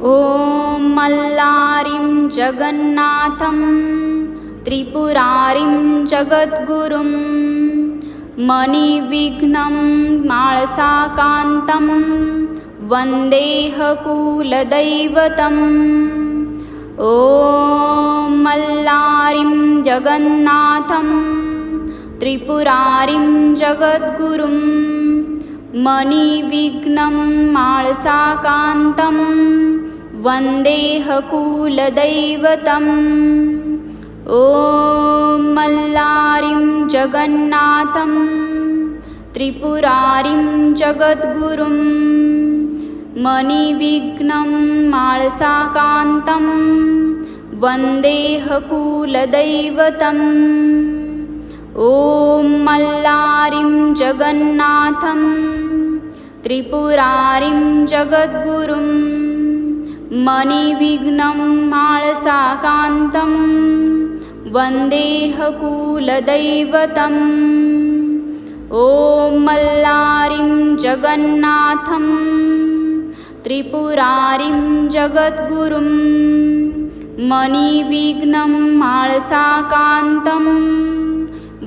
ॐ मल्लारिं जगन्नाथं त्रिपुरारिं जगद्गुरुं मणिविघ्नं माळसाकान्तं वन्देह कुलदैवतम्। ॐ मल्लारिं जगन्नाथं त्रिपुरारिं जगद्गुरुं मणिविघ्नं माळसाकान्तं वन्देह कुलदैवतम्। ॐ मल्लारिं जगन्नाथं त्रिपुरारिं जगद्गुरुं मणिविघ्नं माळसाकान्तं वन्देह कुलदैवतम्। ॐ मल्लारिं जगन्नाथं त्रिपुरारिं जगद्गुरुं मणिविघ्नं माळसाकान्तं वन्देह कुलदैवतम्। ॐ मल्लारिं जगन्नाथं त्रिपुरारिं जगद्गुरुं मणिविघ्नं माळसाकान्तं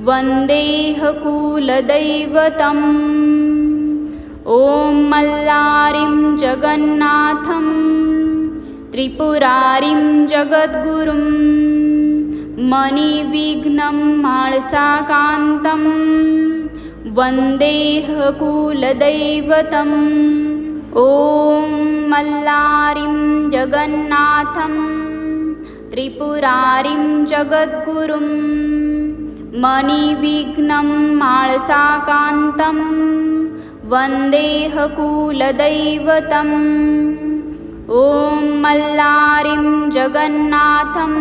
वन्देह कुलदैवतम्। ॐ मल्लारिं जगन्नाथं त्रिपुरारिं जगद्गुरुं मणिविघ्नं माळसाकान्तं वन्देह कुलदैवतम्। ॐ मल्लारिं जगन्नाथं त्रिपुरारिं जगद्गुरुं मणिविघ्नं माळसाकान्तं वन्देह कुलदैवतम्। ॐ मल्लारिं जगन्नाथं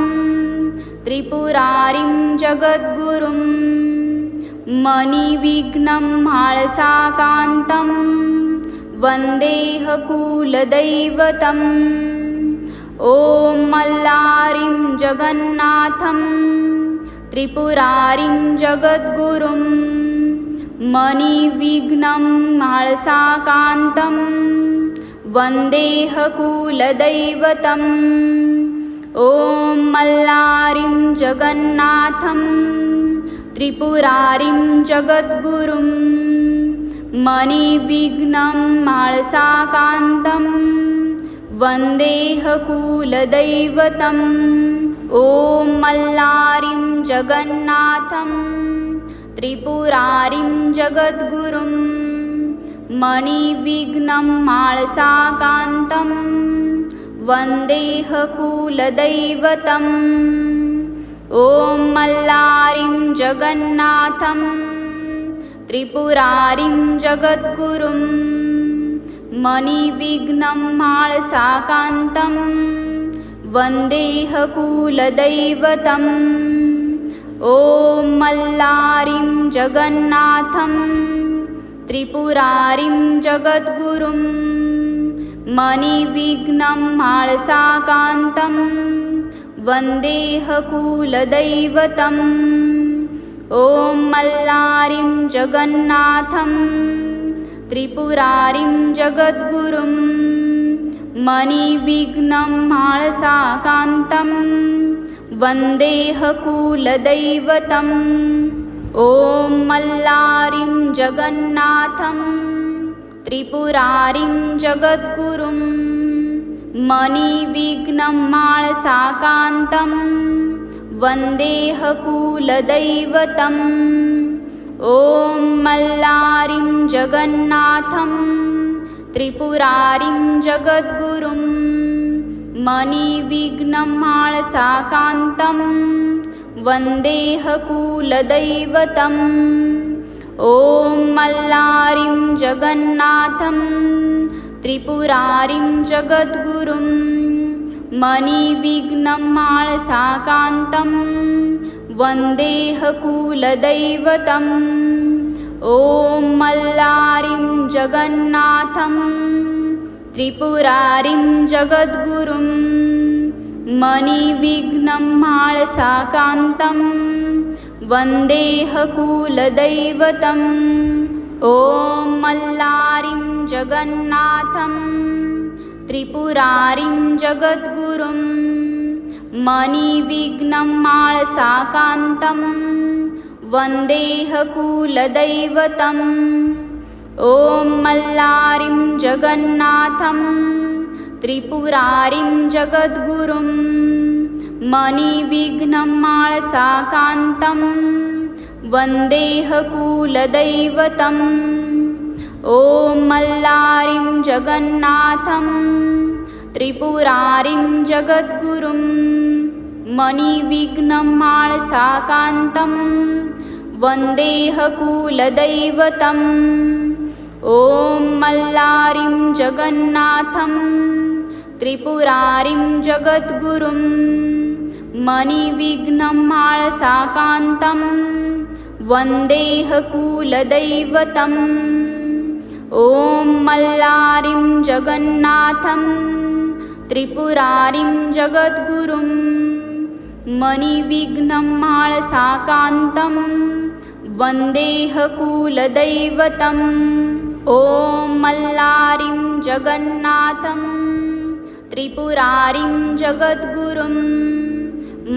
त्रिपुरारिं जगद्गुरुं मणिविघ्नं माळसाकान्तं वन्देह कुलदैवतम्। ॐ मल्लारिं जगन्नाथं त्रिपुरारिं जगद्गुरुं मणिविघ्नं माळसाकान्तं वन्देह कुलदैवतम्। ॐ मल्लारिं जगन्नाथं त्रिपुरारिं जगद्गुरुं मणिविघ्नं माळसाकान्तं वन्देह कुलदैवतम्। ॐ मल्लारिं जगन्नाथं त्रिपुरारिं जगद्गुरुं मणिविघ्नं माळसाकान्तं वन्देह कुलदैवतम्। ॐ मल्लारिं जगन्नाथं त्रिपुरारिं जगद्गुरुं मणिविघ्नं माळसाकान्तं वन्देह कुलदैवतम्। ॐ मल्लारिं जगन्नाथं त्रिपुरारिं जगद्गुरुं मणिविघ्नं माळसाकान्तं वन्देह कुलदैवतम्। ॐ मल्लारिं जगन्नाथं त्रिपुरारिं जगद्गुरुं मणिविघ्नं माळसाकान्तं वन्देह कुलदैवतम्। ॐ मल्लारिं जगन्नाथं त्रिपुरारिं जगद्गुरुं मणिविघ्नं माळसाकान्तं वन्देह कुलदैवतम्। ॐ मल्लारिं जगन्नाथं त्रिपुरारिं जगद्गुरुं मणिविघ्नं माळसाकान्तं वन्देह कुलदैवतम्। ॐ मल्लारिं जगन्नाथं त्रिपुरारिं जगद्गुरुं मणिविघ्नं माळसाकान्तं वन्देह कुलदैवतम्। ॐ मल्लारिं जगन्नाथं त्रिपुरारिं जगद्गुरुं मणिविघ्नं माळसाकान्तं वन्देह कुलदैवतम्। ॐ मल्लारिं जगन्नाथं त्रिपुरारिं जगद्गुरुं मणिविघ्नं माळसाकान्तं वन्देह कुलदैवतम्। ॐ मल्लारिं जगन्नाथं त्रिपुरारिं जगद्गुरुं मणिविघ्नं माळसाकान्तं वन्देह कुलदैवतम्। ॐ मल्लारिं जगन्नाथं त्रिपुरारिं जगद्गुरुं मणिविघ्नं माळसाकान्तं वन्देह कुलदैवतम्। ॐ मल्लारिं जगन्नाथं त्रिपुरारिं जगद्गुरुं मणिविघ्नं माळसाकान्तं वन्देह कुलदैवतम्। ॐ मल्लारिं जगन्नाथं त्रिपुरारिं जगद्गुरुं मणिविघ्नं माळसाकान्तं वन्देह कुलदैवतम्। ॐ मल्लारिं जगन्नाथं त्रिपुरारिं जगद्गुरुं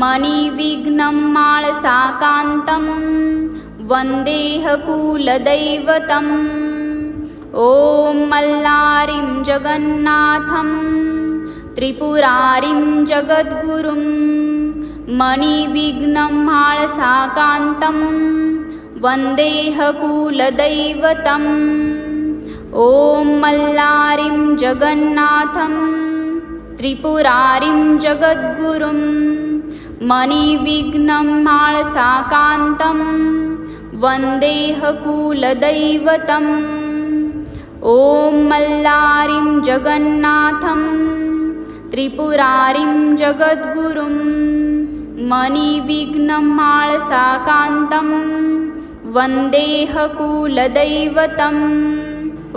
मणिविघ्नं माळसाकान्तं वन्देह कुलदैवतम्। ॐ मल्लारिं जगन्नाथं त्रिपुरारिं जगद्गुरुं मणिविघ्नं माळसाकान्तं वन्देह कुलदैवतम्। ॐ मल्लारिं जगन्नाथं त्रिपुरारिं जगद्गुरुं मणिविघ्नं माळसाकान्तं वन्देह कुलदैवतम्। ॐ मल्लारिं जगन्नाथं त्रिपुरारिं जगद्गुरुं मणिविघ्नं माळसाकान्तं वन्देह कुलदैवतम्।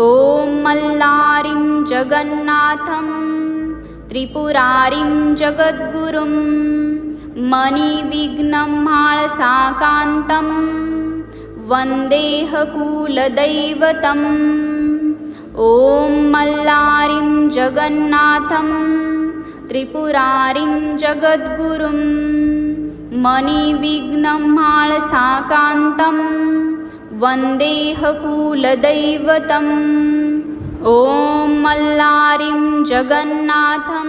ॐ मल्लारिं जगन्नाथं त्रिपुरारिं जगद्गुरुं मणिविघ्नं माळसाकान्तं वन्देह कुलदैवतम्। ॐ मल्लारिं जगन्नाथं त्रिपुरारिं जगद्गुरुं मणिविघ्नं माळसाकान्तं वन्देह कुलदैवतम्। ॐ मल्लारिं जगन्नाथं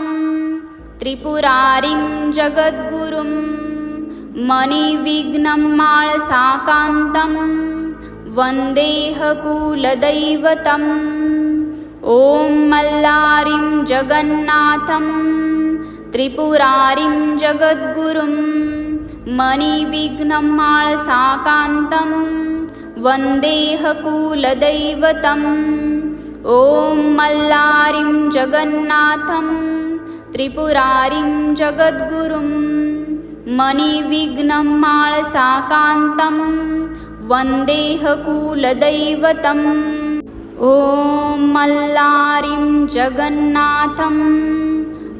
त्रिपुरारिं जगद्गुरुं मणिविघ्नं माळसाकान्तं वन्देह कुलदैवतम्। ॐ मल्लारिं जगन्नाथं त्रिपुरारिं जगद्गुरुं मणिविघ्नं माळसाकान्तं वन्देह कुलदैवतम्। ॐ मल्लारिं जगन्नाथं त्रिपुरारिं जगद्गुरुं मणिविघ्नं माळसाकान्तं वन्देह कुलदैवतम्। ॐ मल्लारिं जगन्नाथं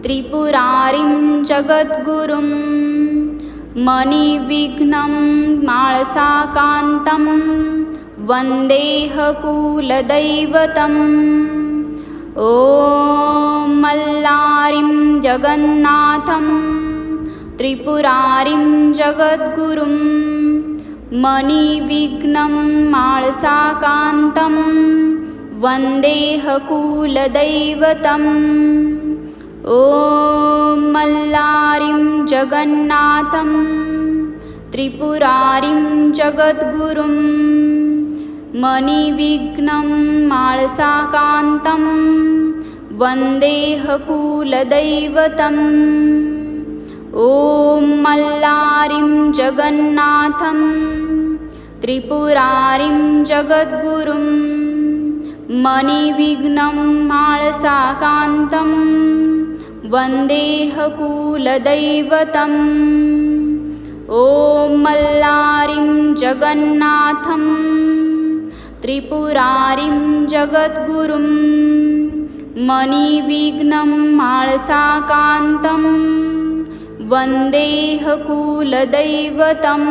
त्रिपुरारिं जगद्गुरुं मणिविघ्नं माळसाकान्तं वन्देह कुलदैवतम्। ॐ मल्लारिं जगन्नाथं त्रिपुरारिं जगद्गुरुं मणिविघ्नं माळसाकान्तं वन्देह कुलदैवतम्। ॐ मल्लारिं जगन्नाथं त्रिपुरारिं जगद्गुरुं मणिविघ्नं माळसाकान्तं वन्देह कुलदैवतम्। ॐ मल्लारिं जगन्नाथं त्रिपुरारिं जगद्गुरुं मणिविघ्नं माळसाकान्तं वन्देह कुलदैवतम्। ॐ मल्लारिं जगन्नाथं त्रिपुरारिं जगद्गुरुं मणिविघ्नं माळसाकान्तं वन्देह कुलदैवतम्।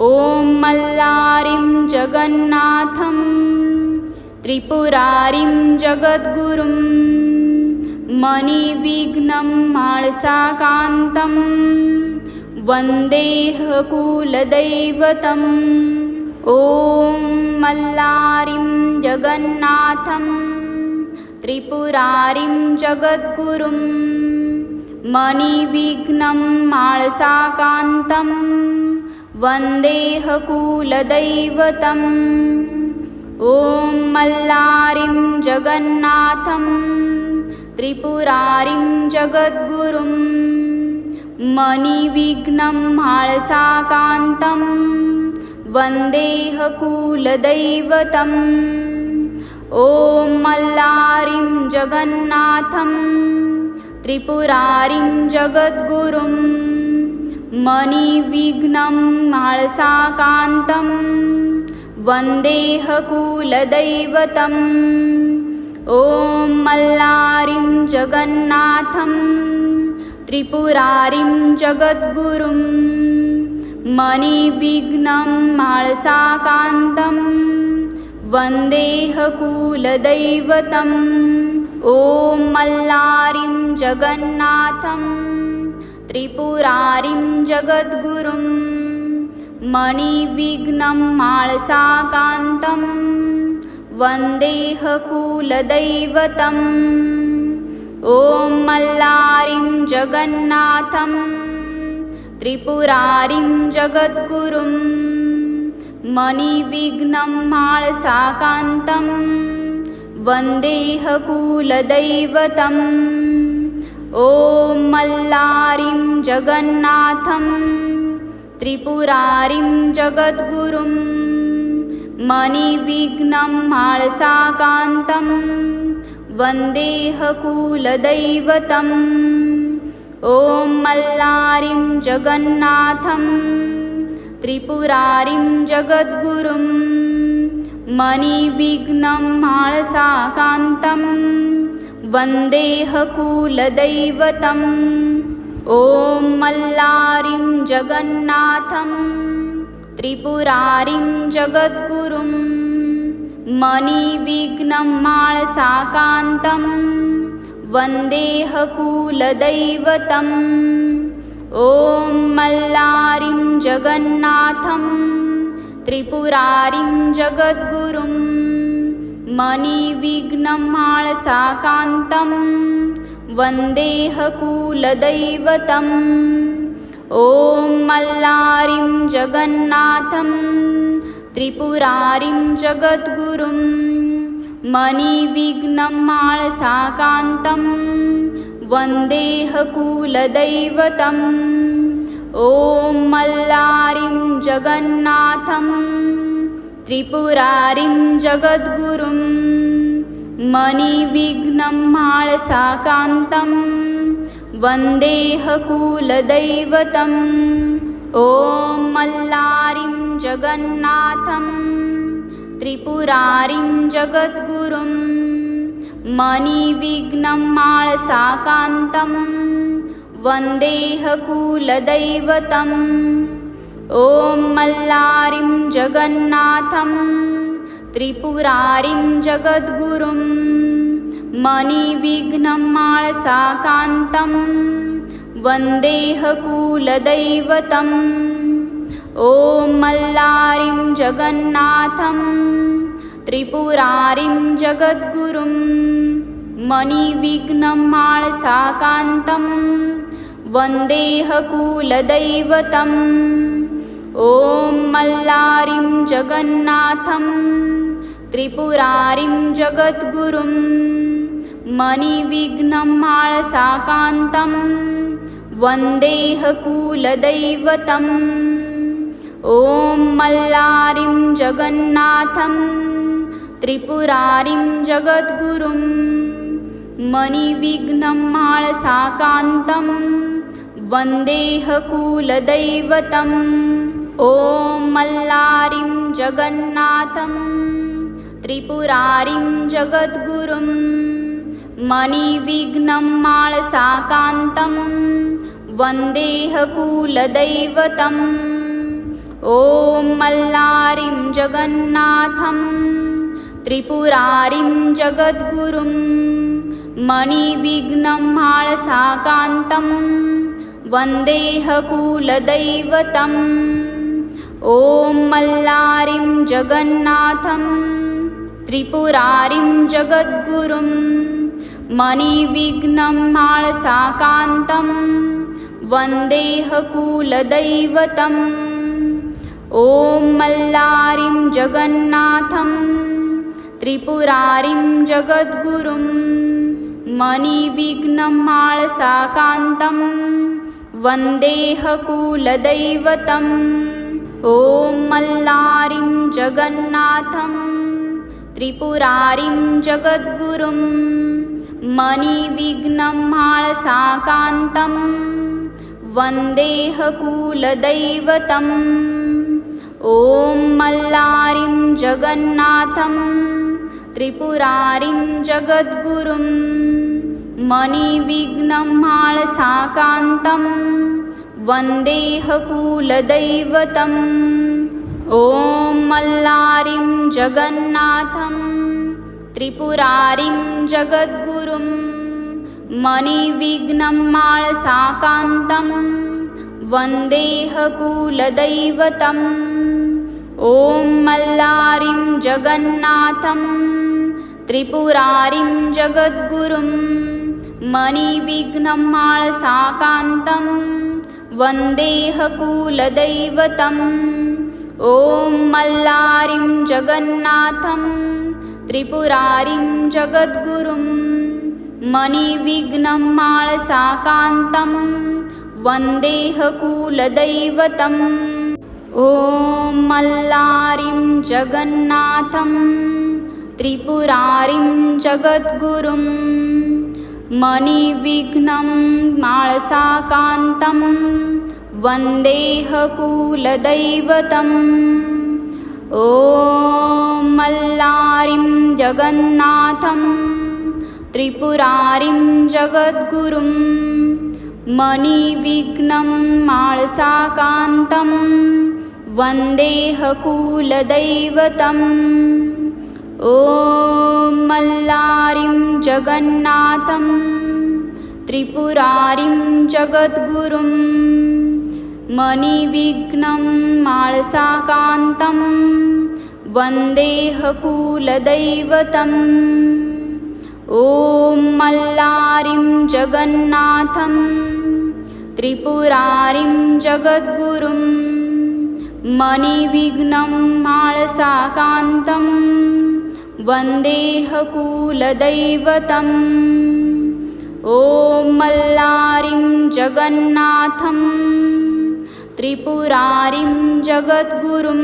ॐ मल्लारिं जगन्नाथं त्रिपुरारिं जगद्गुरुं मणिविघ्नं माळसाकान्तं वन्देह कुलदैवतम्। ॐ मल्लारिं जगन्नाथं त्रिपुरारिं जगद्गुरुं मणिविघ्नं माळसाकान्तं वन्देह कुलदैवतम्। ॐ मल्लारिं जगन्नाथं त्रिपुरारिं जगद्गुरुं मणिविघ्नं माळसाकान्तं वन्देह कुलदैवतम्। ॐ मल्लारिं जगन्नाथं त्रिपुरारिं जगद्गुरुं मणिविघ्नं माळसाकान्तं वन्देह कुलदैवतम्। ॐ मल्लारिं जगन्नाथं त्रिपुरारिं जगद्गुरुं मणिविघ्नं माळसाकान्तं वन्देह कुलदैवतम्। ॐ मल्लारिं जगन्नाथं त्रिपुरारिं जगद्गुरुं मणिविघ्नं माळसाकान्तं वन्देह कुलदैवतम्। ॐ मल्लारिं जगन्नाथं त्रिपुरारिं जगद्गुरुं मणिविघ्नं माळसाकान्तं वन्देह कुलदैवतम्। ॐ मल्लारिं जगन्नाथं त्रिपुरारिं जगद्गुरुं मणिविघ्नं माळसाकान्तं वन्देह कुलदैवतम्। ॐ मल्लारिं जगन्नाथं त्रिपुरारिं जगद्गुरुं मणिविघ्नं माळसाकान्तं वन्देह कुलदैवतम्। ॐ मल्लारिं जगन्नाथं त्रिपुरारिं जगद्गुरुं मणिविघ्नं माळसाकान्तं वन्देह कुलदैवतम्। ॐ मल्लारिं जगन्नाथं त्रिपुरारिं जगद्गुरुं मणिविघ्नं माळसाकान्तं वन्देह कुलदैवतम्। ॐ मल्लारिं जगन्नाथं त्रिपुरारिं जगद्गुरुं मणिविघ्नं माळसाकान्तं वन्देह कुलदैवतम्। ॐ मल्लारिं जगन्नाथं त्रिपुरारिं जगद्गुरुं मणिविघ्नं माळसाकान्तं वन्देह कुलदैवतम्। ॐ मल्लारिं जगन्नाथं त्रिपुरारिं जगद्गुरुं मणिविघ्नं माळसाकान्तं वन्देह कुलदैवतम्। ॐ मल्लारिं जगन्नाथं त्रिपुरारिं जगद्गुरुं मणिविघ्नं माळसाकान्तं वन्देह कुलदैवतम्। ॐ मल्लारिं जगन्नाथं त्रिपुरारिं जगद्गुरुं मणिविघ्नं माळसाकान्तं वन्देह कुलदैवतम्। ॐ मल्लारिं जगन्नाथं त्रिपुरारिं जगद्गुरुं मणिविघ्नं माळसाकान्तं वन्देह कुलदैवतम्। ॐ मल्लारिं जगन्नाथं त्रिपुरारिं जगद्गुरुं मणिविघ्नं माळसाकान्तं वन्देह कुलदैवतम्। ॐ मल्लारिं जगन्नाथं त्रिपुरारिं जगद्गुरुं मणिविघ्नं माळसाकान्तं वन्देह कुलदैवतम्। ॐ मल्लारिं जगन्नाथं त्रिपुरारिं जगद्गुरुं मणिविघ्नं माळसाकान्तं वन्देह कुलदैवतम्। ॐ मल्लारिं जगन्नाथं त्रिपुरारिं जगद्गुरुं मणिविघ्नं माळसाकान्तं वन्देह कुलदैवतम्। ॐ मल्लारिं जगन्नाथं त्रिपुरारिं जगद्गुरुं मणिविघ्नं माळसाकान्तं वन्देह कुलदैवतम्। ॐ मल्लारिं जगन्नाथं त्रिपुरारिं जगद्गुरुं मणिविघ्नं माळसाकान्तं वन्देह कुलदैवतम्। ॐ मल्लारिं जगन्नाथं त्रिपुरारिं जगद्गुरुं मणिविघ्नं माळसाकान्तं वन्देह कुलदैवतम्। ॐ मल्लारिं जगन्नाथं त्रिपुरारिं जगद्गुरुं मणिविघ्नं माळसाकान्तं वन्देह कुलदैवतम्। ॐ मल्लारिं जगन्नाथं त्रिपुरारिं जगद्गुरुं मणिविघ्नं माळसाकान्तं वन्देह कुलदैवतम्। ॐ मल्लारिं जगन्नाथं त्रिपुरारिं जगद्गुरुं मणिविघ्नं माळसाकान्तं वन्देह कुलदैवतम्। ॐ मल्लारिं जगन्नाथं त्रिपुरारिं जगद्गुरुं मणिविघ्नं माळसाकान्तं वन्देह कुलदैवतम्। ॐ मल्लारिं जगन्नाथं त्रिपुरारिं जगद्गुरुं मणिविघ्नं माळसाकान्तं वन्देह कुलदैवतम्। ॐ मल्लारिं जगन्नाथं त्रिपुरारिं जगद्गुरुं मणिविघ्नं माळसाकान्तं वन्देह कुलदैवतम्। ॐ मल्लारिं जगन्नाथं त्रिपुरारिं जगद्गुरुं मणिविघ्नं माळसाकान्तं वन्देह कुलदैवतम्। ॐ मल्लारिं जगन्नाथं त्रिपुरारिं जगद्गुरुं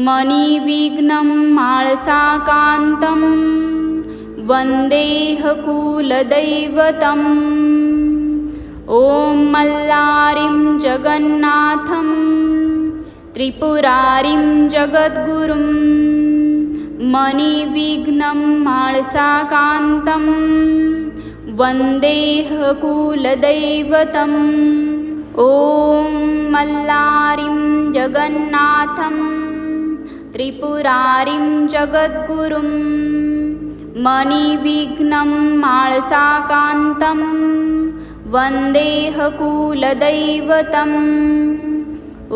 मणिविघ्नं माळसाकान्तं वन्देह कुलदैवतम्। ॐ मल्लारिं जगन्नाथं त्रिपुरारिं जगद्गुरुं मणिविघ्नं माळसाकान्तं वन्देह कुलदैवतम्। ॐ मल्लारिं जगन्नाथं त्रिपुरारिं जगद्गुरुं मणिविघ्नं माळसाकान्तं वन्देह कुलदैवतम्।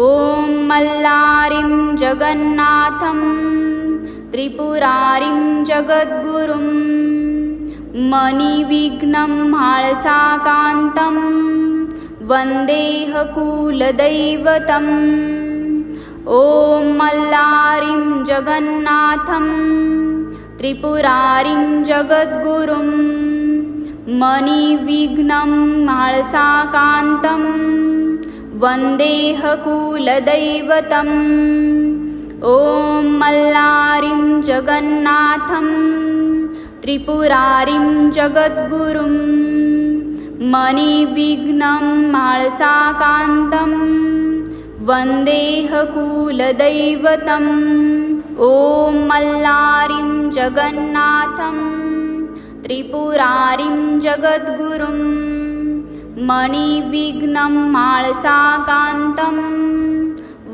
ॐ मल्लारिं जगन्नाथं त्रिपुरारिं जगद्गुरुं मणिविघ्नं माळसाकान्तं वन्देह कुलदैवतम्। ॐ मल्लारिं जगन्नाथं त्रिपुरारिं जगद्गुरुं मणिविघ्नं माळसाकान्तं वन्देह कुलदैवतम्। ॐ मल्लारिं जगन्नाथं त्रिपुरारिं जगद्गुरुं मणिविघ्नं माळसाकान्तं वन्देह कुलदैवतम्। ॐ मल्लारिं जगन्नाथं त्रिपुरारिं जगद्गुरुं मणिविघ्नं माळसाकान्तं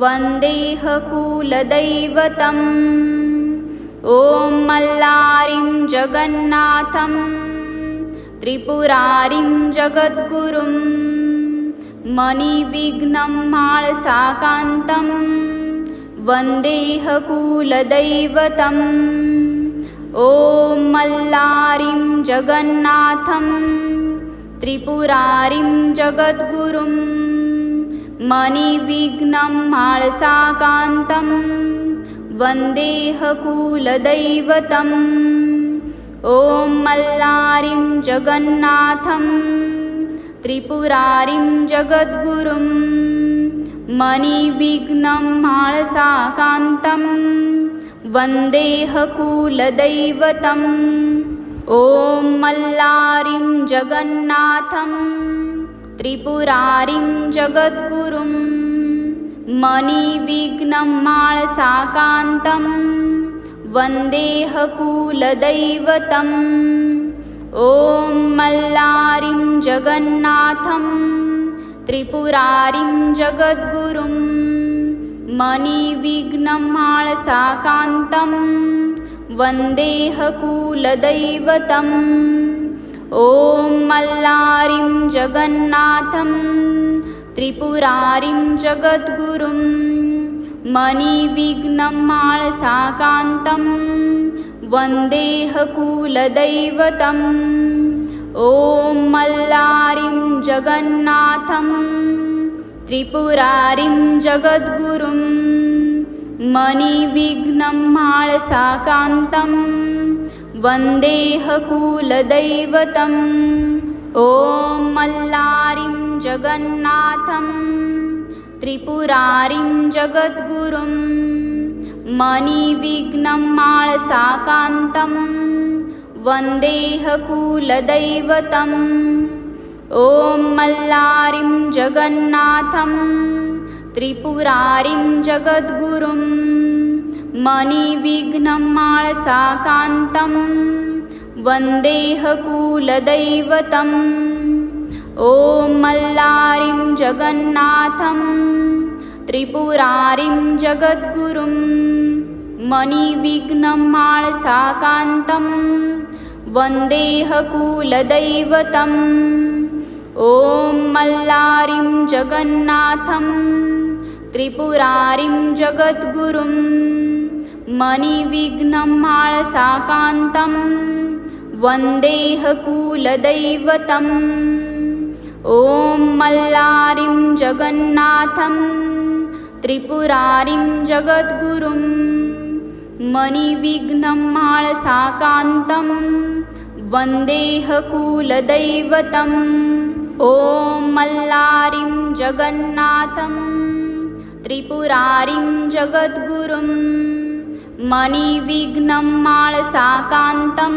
वन्देह कुलदैवतम्। ॐ मल्लारिं जगन्नाथं त्रिपुरारिं जगद्गुरुं मणिविघ्नं माळसाकान्तं वन्देह कुलदैवतम् ॐ मल्लारिं जगन्नाथं त्रिपुरारिं जगद्गुरुं मणिविघ्नं माळसाकान्तं वन्देह कुलदैवतम् ॐ मल्लारिं जगन्नाथं त्रिपुरारिं जगद्गुरुं मणिविघ्नं माळसाकान्तं वन्देह कुलदैवतम् ॐ मल्लारिं जगन्नाथं त्रिपुरारिं जगद्गुरुं मणिविघ्नं माळसाकान्तं वन्देह कुलदैवतम् ॐ मल्लारिं जगन्नाथं त्रिपुरारिं जगद्गुरुं मणिविघ्नं माळसाकान्तं वन्देह कुलदैवतम् ॐ मल्लारिं जगन्नाथं त्रिपुरारिं जगद्गुरुं मणिविघ्नं माळसाकान्तं वन्देह कुलदैवतम् ॐ मल्लारिं जगन्नाथं त्रिपुरारिं जगद्गुरुं मणिविघ्नं माळसाकान्तं वन्देह कुलदैवतम् ॐ मल्लारिं जगन्नाथं त्रिपुरारिं जगद्गुरुं मणिविघ्नं माळसाकान्तं वन्देह कुलदैवतम् ॐ मल्लारिं जगन्नाथं त्रिपुरारिं जगद्गुरुं मणिविघ्नं माळसाकान्तं वन्देह कुलदैवतम् ॐ मल्लारिं जगन्नाथं त्रिपुरारिं जगद्गुरुं मणिविघ्नं माळसाकान्तं वन्देह कुलदैवतम् ॐ मल्लारिं जगन्नाथं त्रिपुरारिं जगद्गुरुं मणिविघ्नं माळसाकान्तं वन्देह कुलदैवतम् ॐ मल्लारिं जगन्नाथं त्रिपुरारिं जगद्गुरुं मणिविघ्नं माळसाकान्तं वन्देह कुलदैवतम् ॐ मल्लारिं जगन्नाथं त्रिपुरारिं जगद्गुरुं मणिविघ्नं माळसाकान्तं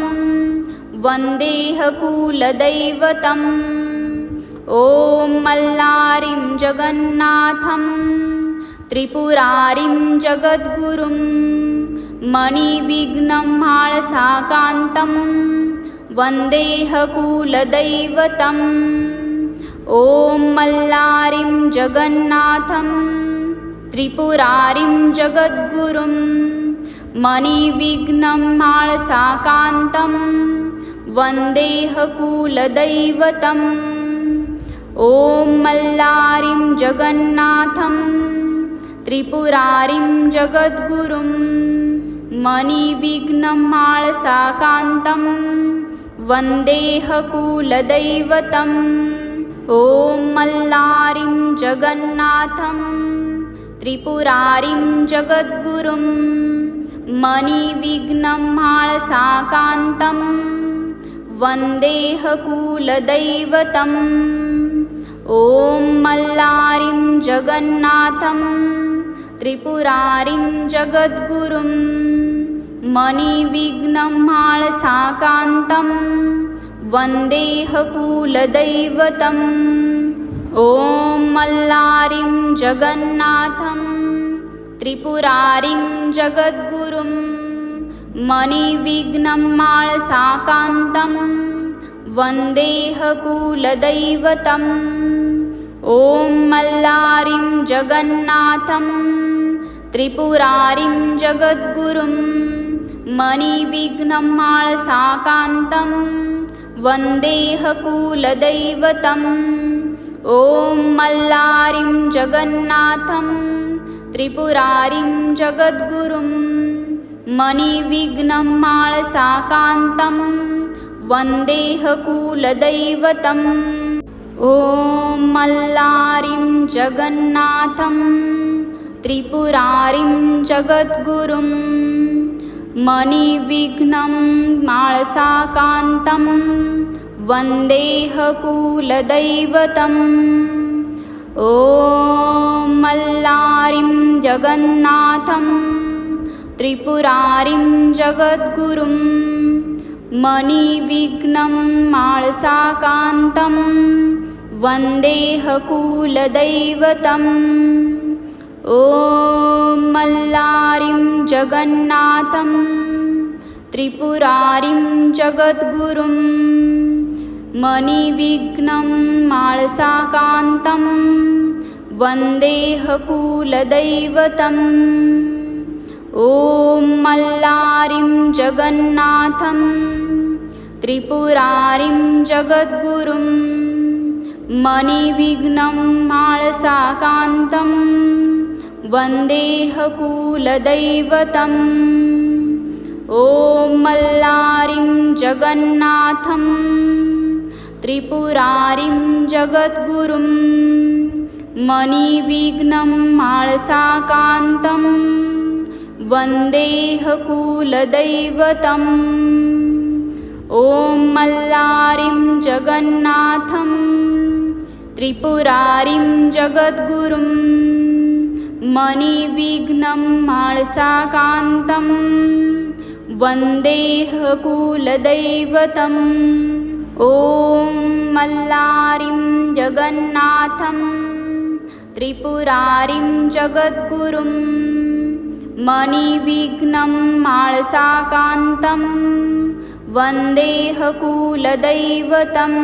वन्देह कुलदैवतम् ॐ मल्लारिं जगन्नाथं त्रिपुरारिं जगद्गुरुं मणिविघ्नं माळसाकान्तं वन्देह कुलदैवतम् ॐ मल्लारिं जगन्नाथं त्रिपुरारिं जगद्गुरुं मणिविघ्नं माळसाकान्तं वन्देह कुलदैवतम् ॐ मल्लारिं जगन्नाथं त्रिपुरारिं जगद्गुरुं मणिविघ्नं माळसाकान्तं वन्देह कुलदैवतम् ॐ मल्लारिं जगन्नाथं त्रिपुरारिं जगद्गुरुं मणिविघ्नं माळसाकान्तं वन्देह कुलदैवतम् ॐ मल्लारिं जगन्नाथं त्रिपुरारिं जगद्गुरुं मणिविघ्नं माळसाकान्तं वन्देह कुलदैवतम् ॐ मल्लारिं जगन्नाथं त्रिपुरारिं जगद्गुरुं मणिविघ्नं माळसाकान्तं वन्देह कुलदैवतम् ॐ मल्लारिं जगन्नाथं त्रिपुरारिं जगद्गुरुं मणिविघ्नं माळसाकान्तं वन्देह कुलदैवतम्। ॐ मल्लारिं जगन्नाथं त्रिपुरारिं जगद्गुरुं मणिविघ्नं माळसाकान्तं वन्देह कुलदैवतम्। ॐ मल्लारिं जगन्नाथं त्रिपुरारिं जगद्गुरुं मणिविघ्नं माळसाकान्तं वन्देह कुलदैवतम्। ॐ मल्लारिं जगन्नाथं त्रिपुरारिं जगद्गुरुं मणिविघ्नं माळसाकान्तं वन्देह कुलदैवतम्। ॐ मल्लारिं जगन्नाथं त्रिपुरारिं जगद्गुरुं मणिविघ्नं माळसाकान्तं वन्देह कुलदैवतम्। ॐ मल्लारिं जगन्नाथं त्रिपुरारिं जगद्गुरुं मणिविघ्नं माळसाकान्तं वन्देह कुलदैवतम्। ॐ मल्लारिं जगन्नाथं त्रिपुरारिं जगद्गुरुं मणिविघ्नं माळसाकान्तं वन्देह कुलदैवतम्। ॐ मल्लारिं जगन्नाथं त्रिपुरारिं जगद्गुरुं मणिविघ्नं माळसाकान्तं वन्देह कुलदैवतम्। ॐ मल्लारिं जगन्नाथं त्रिपुरारिं जगद्गुरुं मणिविघ्नं माळसाकान्तं वन्देह कुलदैवतम्।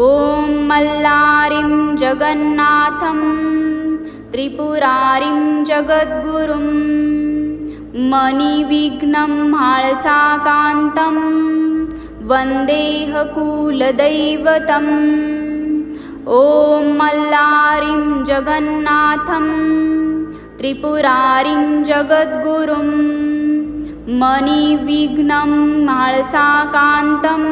ॐ मल्लारिं जगन्नाथं त्रिपुरारिं जगद्गुरुं मणिविघ्नं माळसाकान्तं वन्देह कुलदैवतम्। ॐ मल्लारिं जगन्नाथं त्रिपुरारिं जगद्गुरुं मणिविघ्नं माळसाकान्तं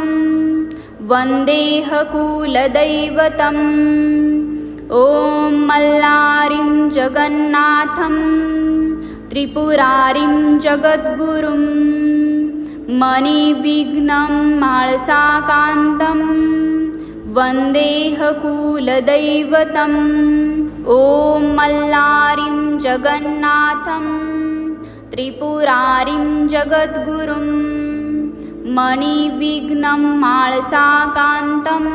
वन्देह कुलदैवतम्। ॐ मल्लारिं जगन्नाथं त्रिपुरारिं जगद्गुरुं मणिविघ्नं माळसाकान्तं वन्देह कुलदैवतम्। ॐ मल्लारिं जगन्नाथं त्रिपुरारिं जगद्गुरुं मणिविघ्नं माळसाकान्तं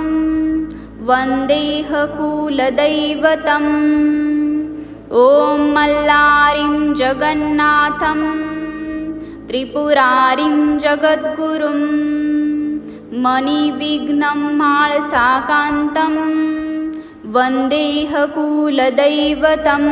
वन्देह कुलदैवतम्। ॐ मल्लारिं जगन्नाथं त्रिपुरारिं जगद्गुरुं मणिविघ्नं माळसाकान्तं वन्देह कुलदैवतम्।